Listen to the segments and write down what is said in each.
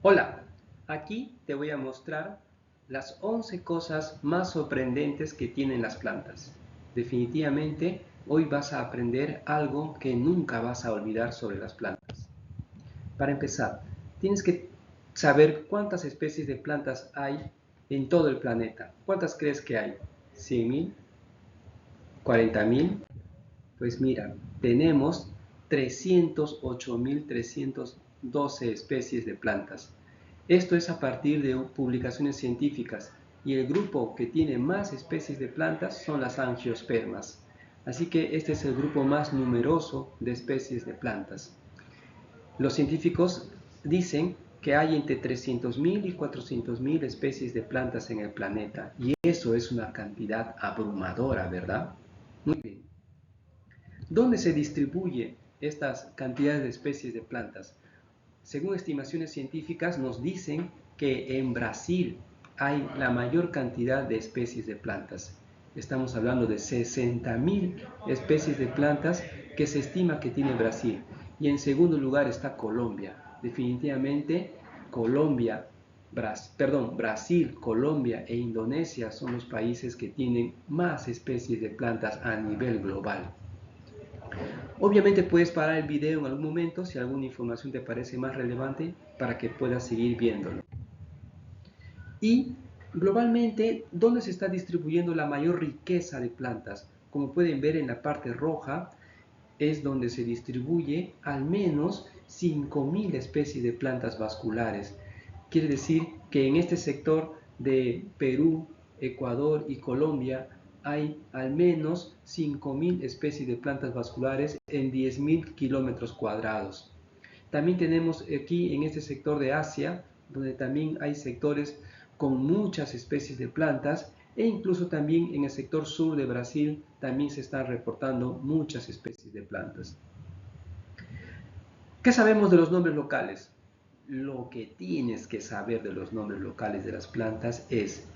Hola, aquí te voy a mostrar las 11 cosas más sorprendentes que tienen las plantas. Definitivamente, hoy vas a aprender algo que nunca vas a olvidar sobre las plantas. Para empezar, tienes que saber cuántas especies de plantas hay en todo el planeta. ¿Cuántas crees que hay? ¿100.000? ¿40.000? Pues mira, tenemos 308.312 especies de plantas. Esto es a partir de publicaciones científicas y el grupo que tiene más especies de plantas son las angiospermas. Así que este es el grupo más numeroso de especies de plantas. Los científicos dicen que hay entre 300.000 y 400.000 especies de plantas en el planeta y eso es una cantidad abrumadora, ¿verdad? Muy bien. ¿Dónde se distribuyen estas cantidades de especies de plantas? Según estimaciones científicas nos dicen que en Brasil hay la mayor cantidad de especies de plantas. Estamos hablando de 60.000 especies de plantas que se estima que tiene Brasil. Y en segundo lugar está Colombia. Definitivamente Brasil, Colombia e Indonesia son los países que tienen más especies de plantas a nivel global. Obviamente puedes parar el video en algún momento si alguna información te parece más relevante para que puedas seguir viéndolo. Y globalmente, ¿dónde se está distribuyendo la mayor riqueza de plantas? Como pueden ver en la parte roja, es donde se distribuye al menos 5.000 especies de plantas vasculares. Quiere decir que en este sector de Perú, Ecuador y Colombia hay al menos 5.000 especies de plantas vasculares en 10.000 kilómetros cuadrados. También tenemos aquí en este sector de Asia, donde también hay sectores con muchas especies de plantas, e incluso también en el sector sur de Brasil también se están reportando muchas especies de plantas. ¿Qué sabemos de los nombres locales? Lo que tienes que saber de los nombres locales de las plantas es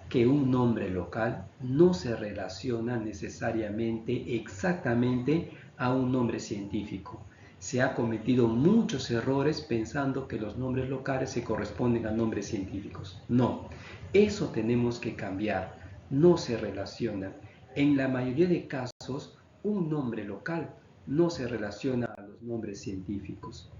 que un nombre local no se relaciona necesariamente exactamente a un nombre científico. Se ha cometido muchos errores pensando que los nombres locales se corresponden a nombres científicos. No, eso tenemos que cambiar. No se relacionan. En la mayoría de casos, un nombre local no se relaciona a los nombres científicos.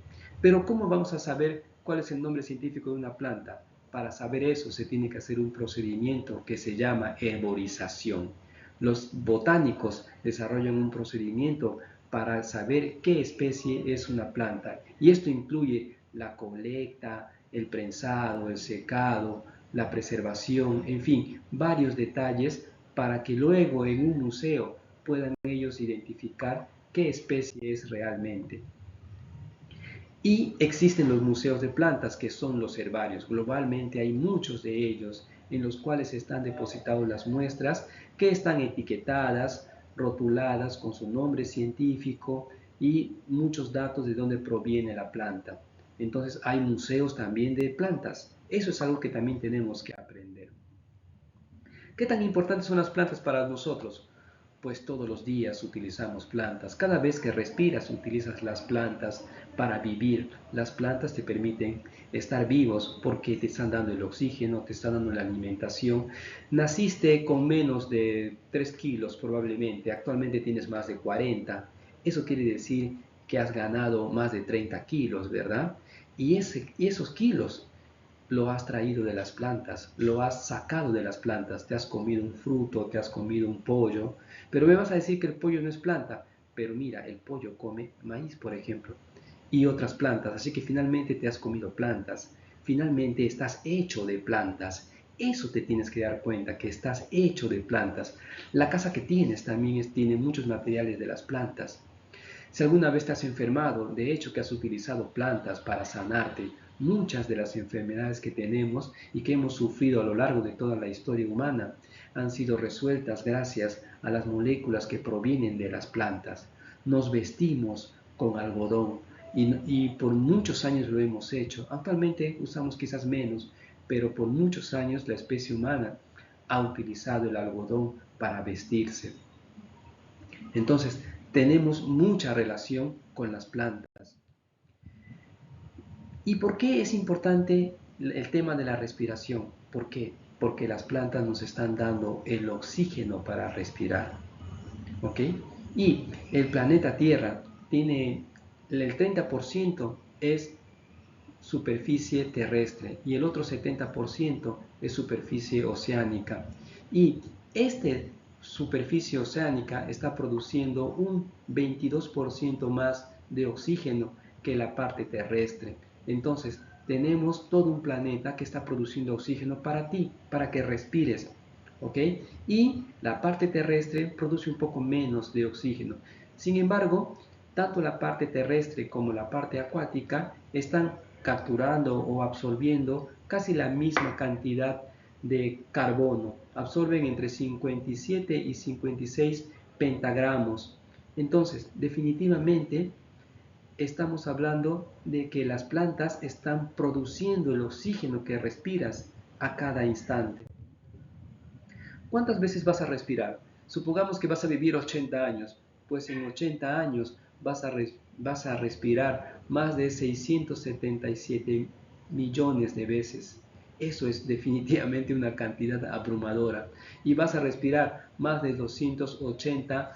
Pero ¿cómo vamos a saber cuál es el nombre científico de una planta? Para saber eso se tiene que hacer un procedimiento que se llama herborización. Los botánicos desarrollan un procedimiento para saber qué especie es una planta y esto incluye la colecta, el prensado, el secado, la preservación, en fin, varios detalles para que luego en un museo puedan ellos identificar qué especie es realmente. Y existen los museos de plantas, que son los herbarios. Globalmente hay muchos de ellos en los cuales están depositadas las muestras que están etiquetadas, rotuladas con su nombre científico y muchos datos de dónde proviene la planta. Entonces hay museos también de plantas. Eso es algo que también tenemos que aprender. ¿Qué tan importantes son las plantas para nosotros? Pues todos los días utilizamos plantas. Cada vez que respiras utilizas las plantas para vivir. Las plantas te permiten estar vivos porque te están dando el oxígeno, te están dando la alimentación. Naciste con menos de 3 kilos probablemente, actualmente tienes más de 40. Eso quiere decir que has ganado más de 30 kilos, ¿verdad? Y esos kilos lo has traído de las plantas, lo has sacado de las plantas, te has comido un fruto, te has comido un pollo, pero me vas a decir que el pollo no es planta, pero mira, el pollo come maíz, por ejemplo, y otras plantas, así que finalmente te has comido plantas, finalmente estás hecho de plantas. Eso te tienes que dar cuenta, que estás hecho de plantas. La casa que tienes también tiene muchos materiales de las plantas. Si alguna vez te has enfermado, de hecho que has utilizado plantas para sanarte, muchas de las enfermedades que tenemos y que hemos sufrido a lo largo de toda la historia humana han sido resueltas gracias a las moléculas que provienen de las plantas. Nos vestimos con algodón y por muchos años lo hemos hecho. Actualmente usamos quizás menos, pero por muchos años la especie humana ha utilizado el algodón para vestirse. Entonces, tenemos mucha relación con las plantas. ¿Y por qué es importante el tema de la respiración? ¿Por qué? Porque las plantas nos están dando el oxígeno para respirar. ¿Ok? Y el planeta Tierra tiene el 30% es superficie terrestre y el otro 70% es superficie oceánica. Y esta superficie oceánica está produciendo un 22% más de oxígeno que la parte terrestre. Entonces, tenemos todo un planeta que está produciendo oxígeno para ti, para que respires. ¿Ok? Y la parte terrestre produce un poco menos de oxígeno. Sin embargo, tanto la parte terrestre como la parte acuática están capturando o absorbiendo casi la misma cantidad de carbono. Absorben entre 57 y 56 pentagramos. Entonces, definitivamente estamos hablando de que las plantas están produciendo el oxígeno que respiras a cada instante. ¿Cuántas veces vas a respirar? Supongamos que vas a vivir 80 años, pues en 80 años vas a respirar más de 677 millones de veces. Eso es definitivamente una cantidad abrumadora. Y vas a respirar más de 280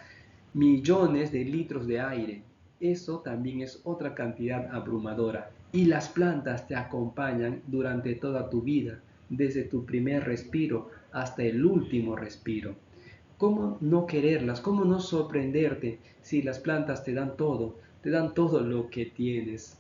millones de litros de aire. Eso también es otra cantidad abrumadora. Y las plantas te acompañan durante toda tu vida, desde tu primer respiro hasta el último respiro. ¿Cómo no quererlas? ¿Cómo no sorprenderte si las plantas te dan todo lo que tienes?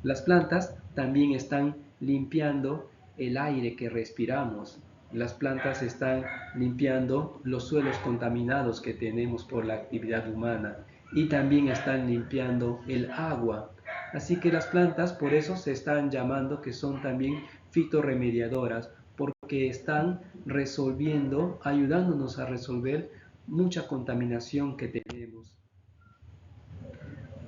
Las plantas también están limpiando el aire que respiramos. Las plantas están limpiando los suelos contaminados que tenemos por la actividad humana y también están limpiando el agua. Así que las plantas por eso se están llamando que son también fitorremediadoras, porque están resolviendo, ayudándonos a resolver mucha contaminación que tenemos.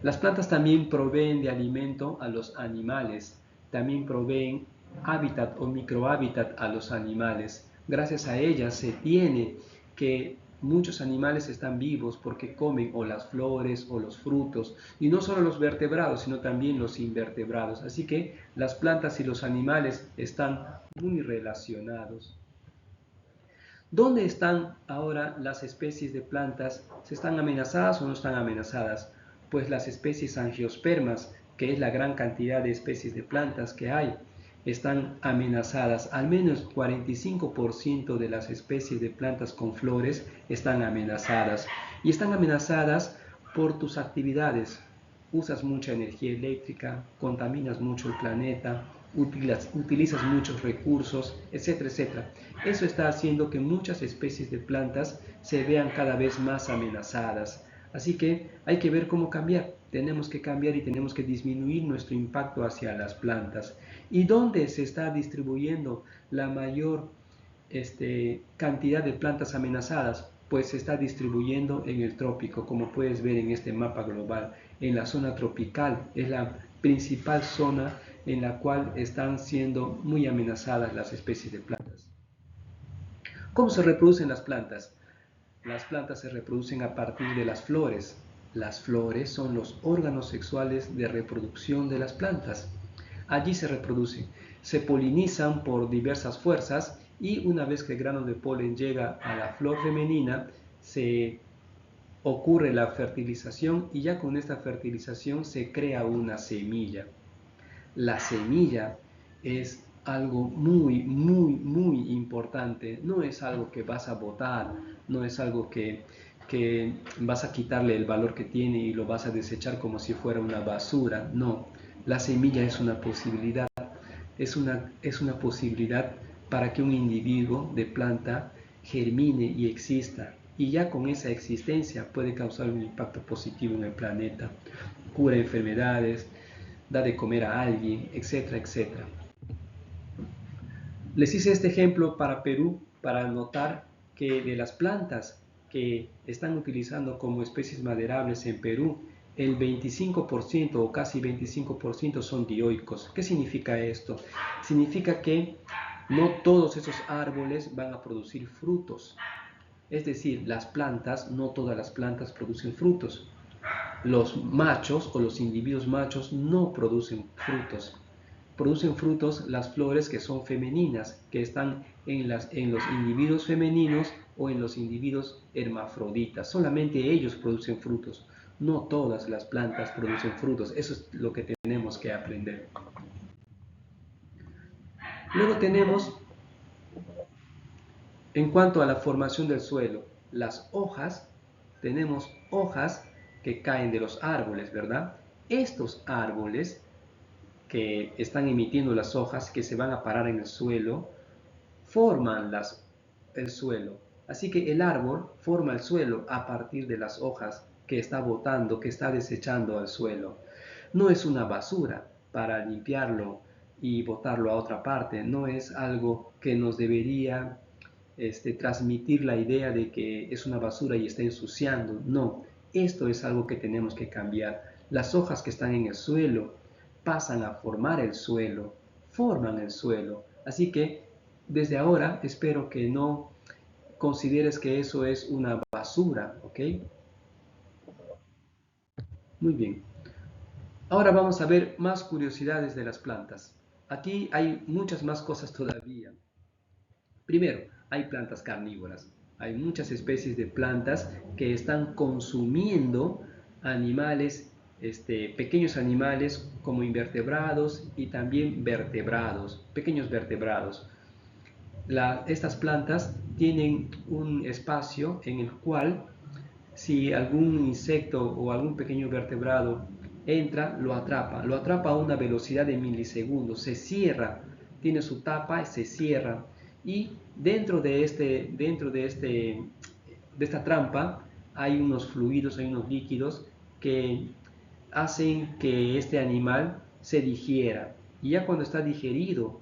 Las plantas también proveen de alimento a los animales, también proveen hábitat o microhábitat a los animales. Gracias a ellas se tiene que muchos animales están vivos porque comen o las flores o los frutos, y no solo los vertebrados, sino también los invertebrados. Así que las plantas y los animales están muy relacionados. ¿Dónde están ahora las especies de plantas? ¿Se están amenazadas o no están amenazadas? Pues las especies angiospermas, que es la gran cantidad de especies de plantas que hay, están amenazadas. Al menos 45% de las especies de plantas con flores están amenazadas. Y están amenazadas por tus actividades. Usas mucha energía eléctrica, contaminas mucho el planeta, utilizas muchos recursos, etcétera, etcétera. Eso está haciendo que muchas especies de plantas se vean cada vez más amenazadas. Así que hay que ver cómo cambiar. Tenemos que cambiar y tenemos que disminuir nuestro impacto hacia las plantas. ¿Y dónde se está distribuyendo la mayor cantidad de plantas amenazadas? Pues se está distribuyendo en el trópico, como puedes ver en este mapa global. En la zona tropical es la principal zona en la cual están siendo muy amenazadas las especies de plantas. ¿Cómo se reproducen las plantas? Las plantas se reproducen a partir de las flores. Las flores son los órganos sexuales de reproducción de las plantas. Allí se reproducen, se polinizan por diversas fuerzas y una vez que el grano de polen llega a la flor femenina, se ocurre la fertilización y ya con esta fertilización se crea una semilla. La semilla es algo muy, muy, muy importante. No es algo que vas a botar, no es algo que vas a quitarle el valor que tiene y lo vas a desechar como si fuera una basura. No, la semilla es una posibilidad. Es una posibilidad para que un individuo de planta germine y exista. Y ya con esa existencia puede causar un impacto positivo en el planeta. Cura enfermedades, da de comer a alguien, etcétera, etcétera. Les hice este ejemplo para Perú para notar que de las plantas que están utilizando como especies maderables en Perú, el 25% o casi 25% son dioicos. ¿Qué significa esto? Significa que no todos esos árboles van a producir frutos. Es decir, las plantas, no todas las plantas producen frutos. los machos o los individuos machos no producen frutos. Producen frutos las flores que son femeninas, que están en los individuos femeninos o en los individuos hermafroditas. Solamente ellos producen frutos. No todas las plantas producen frutos. Eso es lo que tenemos que aprender. Luego tenemos, en cuanto a la formación del suelo, las hojas. Tenemos hojas que caen de los árboles, ¿verdad? Estos árboles que están emitiendo las hojas, que se van a parar en el suelo, forman el suelo. Así que el árbol forma el suelo a partir de las hojas que está botando, que está desechando al suelo. No es una basura para limpiarlo y botarlo a otra parte. No es algo que nos debería transmitir la idea de que es una basura y está ensuciando. No, esto es algo que tenemos que cambiar. Las hojas que están en el suelo pasan a formar el suelo, forman el suelo. Así que desde ahora espero que no consideres que eso es una basura, ¿ok? Muy bien. Ahora vamos a ver más curiosidades de las plantas. Aquí hay muchas más cosas todavía. Primero, hay plantas carnívoras. Hay muchas especies de plantas que están consumiendo animales, pequeños animales como invertebrados y también vertebrados, pequeños vertebrados. Estas plantas tienen un espacio en el cual si algún insecto o algún pequeño vertebrado entra, lo atrapa a una velocidad de milisegundos, se cierra, tiene su tapa y se cierra. Y de esta trampa hay unos fluidos, hay unos líquidos que hacen que este animal se digiera. Y ya cuando está digerido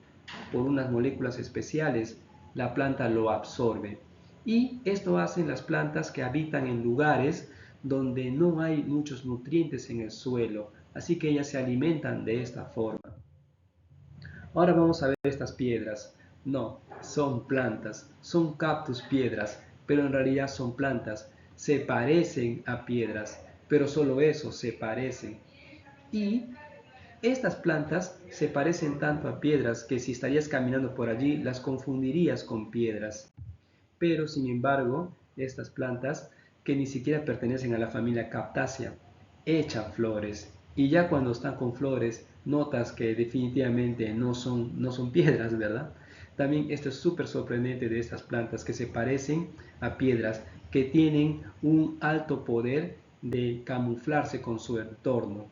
por unas moléculas especiales, la planta lo absorbe. Y esto hacen las plantas que habitan en lugares donde no hay muchos nutrientes en el suelo, así que ellas se alimentan de esta forma. Ahora vamos a ver estas piedras. No, son plantas, son cactus piedras, pero en realidad son plantas. Se parecen a piedras, pero solo eso, se parecen. Y estas plantas se parecen tanto a piedras que si estarías caminando por allí las confundirías con piedras. Pero sin embargo, estas plantas, que ni siquiera pertenecen a la familia Cactaceae, echan flores. Y ya cuando están con flores, notas que definitivamente no son piedras, ¿verdad? También esto es súper sorprendente de estas plantas que se parecen a piedras, que tienen un alto poder de camuflarse con su entorno.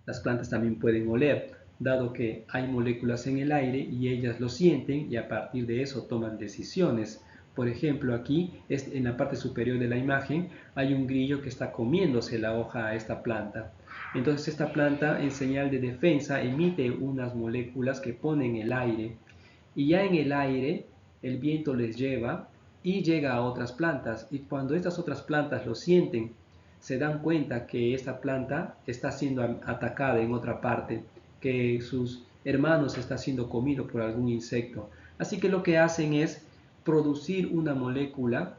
Las plantas también pueden oler, dado que hay moléculas en el aire y ellas lo sienten y a partir de eso toman decisiones. Por ejemplo, aquí en la parte superior de la imagen hay un grillo que está comiéndose la hoja a esta planta. Entonces esta planta en señal de defensa emite unas moléculas que pone en el aire y ya en el aire el viento les lleva y llega a otras plantas y cuando estas otras plantas lo sienten se dan cuenta que esta planta está siendo atacada en otra parte, que sus hermanos está siendo comido por algún insecto. Así que lo que hacen es producir una molécula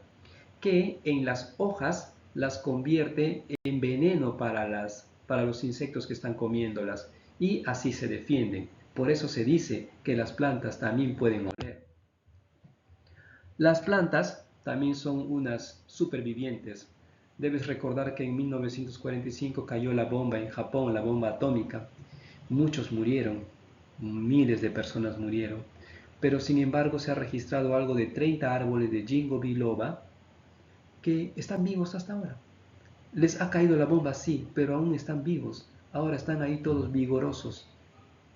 que en las hojas las convierte en veneno para los insectos que están comiéndolas y así se defienden. Por eso se dice que las plantas también pueden oler. Las plantas también son unas supervivientes. Debes recordar que en 1945 cayó la bomba en Japón, la bomba atómica. Muchos murieron, miles de personas murieron. Pero sin embargo se ha registrado algo de 30 árboles de ginkgo biloba que están vivos hasta ahora. Les ha caído la bomba, sí, pero aún están vivos. Ahora están ahí todos vigorosos.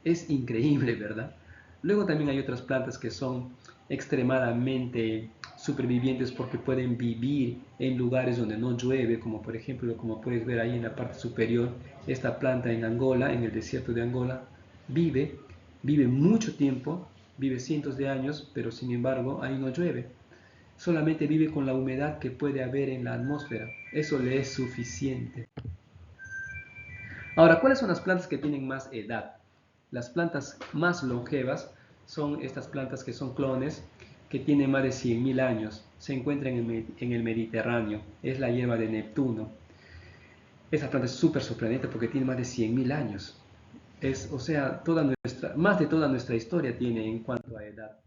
Es increíble, ¿verdad? Luego también hay otras plantas que son extremadamente supervivientes porque pueden vivir en lugares donde no llueve, como por ejemplo, como puedes ver ahí en la parte superior, esta planta en Angola, en el desierto de Angola, vive mucho tiempo, vive cientos de años, pero sin embargo ahí no llueve. Solamente vive con la humedad que puede haber en la atmósfera. Eso le es suficiente. Ahora, ¿cuáles son las plantas que tienen más edad? Las plantas más longevas son estas plantas que son clones, que tienen más de 100.000 años. Se encuentran en el Mediterráneo. Es la hierba de Neptuno. Esta planta es súper sorprendente porque tiene más de 100.000 años. O sea, más de toda nuestra historia tiene en cuanto a edad.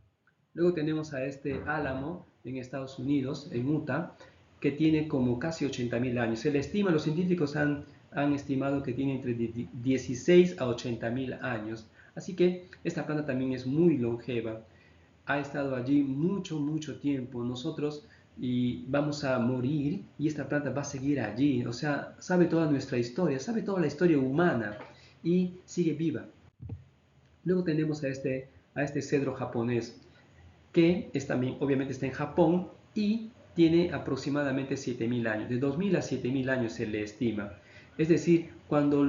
Luego tenemos a este álamo en Estados Unidos, en Utah, que tiene como casi 80.000 años. Los científicos han estimado que tiene entre 16 a 80.000 años. Así que esta planta también es muy longeva. Ha estado allí mucho, mucho tiempo. Nosotros vamos a morir y esta planta va a seguir allí. O sea, sabe toda nuestra historia, sabe toda la historia humana y sigue viva. Luego tenemos a este cedro japonés, que también, obviamente está en Japón y tiene aproximadamente 7.000 años. De 2.000 a 7.000 años se le estima. Es decir, cuando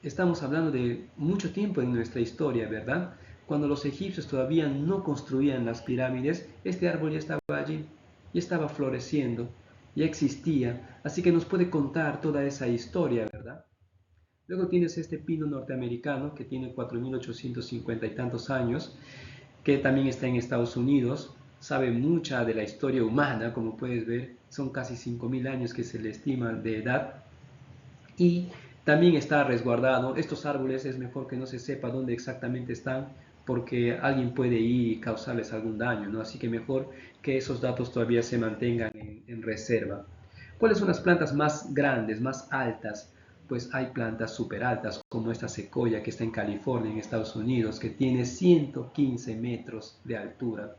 estamos hablando de mucho tiempo en nuestra historia, ¿verdad? Cuando los egipcios todavía no construían las pirámides, este árbol ya estaba allí, ya estaba floreciendo, ya existía, así que nos puede contar toda esa historia, ¿verdad? Luego tienes este pino norteamericano que tiene 4.850 y tantos años, que también está en Estados Unidos, sabe mucha de la historia humana, como puedes ver, son casi 5.000 años que se le estima de edad, y también está resguardado. Estos árboles es mejor que no se sepa dónde exactamente están, porque alguien puede ir y causarles algún daño, ¿no? Así que mejor que esos datos todavía se mantengan en reserva. ¿Cuáles son las plantas más grandes, más altas? Pues hay plantas súper altas, como esta secoya que está en California, en Estados Unidos, que tiene 115 metros de altura.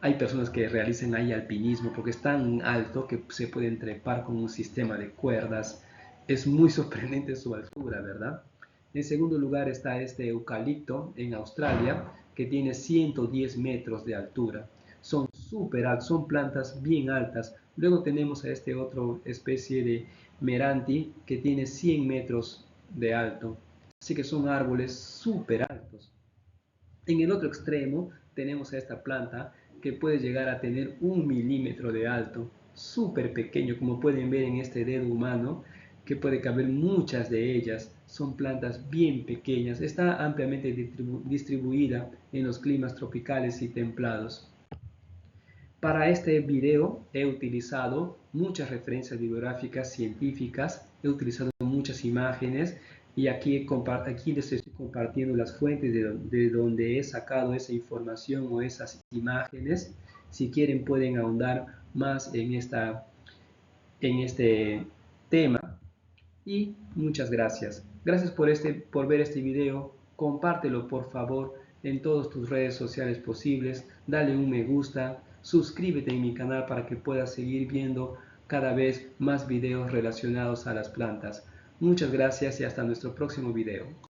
Hay personas que realizan ahí alpinismo porque es tan alto que se pueden trepar con un sistema de cuerdas. Es muy sorprendente su altura, ¿verdad? En segundo lugar está este eucalipto en Australia, que tiene 110 metros de altura. Son súper altos, son plantas bien altas. Luego tenemos a este otro especie de meranti que tiene 100 metros de alto. Así que son árboles súper altos. En el otro extremo tenemos a esta planta que puede llegar a tener 1 milímetro de alto, súper pequeño, como pueden ver en este dedo humano, que puede caber muchas de ellas. Son plantas bien pequeñas, está ampliamente distribuida en los climas tropicales y templados. Para este video he utilizado muchas referencias bibliográficas científicas, he utilizado muchas imágenes y aquí les estoy compartiendo las fuentes de donde he sacado esa información o esas imágenes. Si quieren pueden ahondar más en este tema. Y muchas gracias. Gracias por ver este video. Compártelo por favor en todas tus redes sociales posibles. Dale un me gusta. Suscríbete en mi canal para que puedas seguir viendo cada vez más videos relacionados a las plantas. Muchas gracias y hasta nuestro próximo video.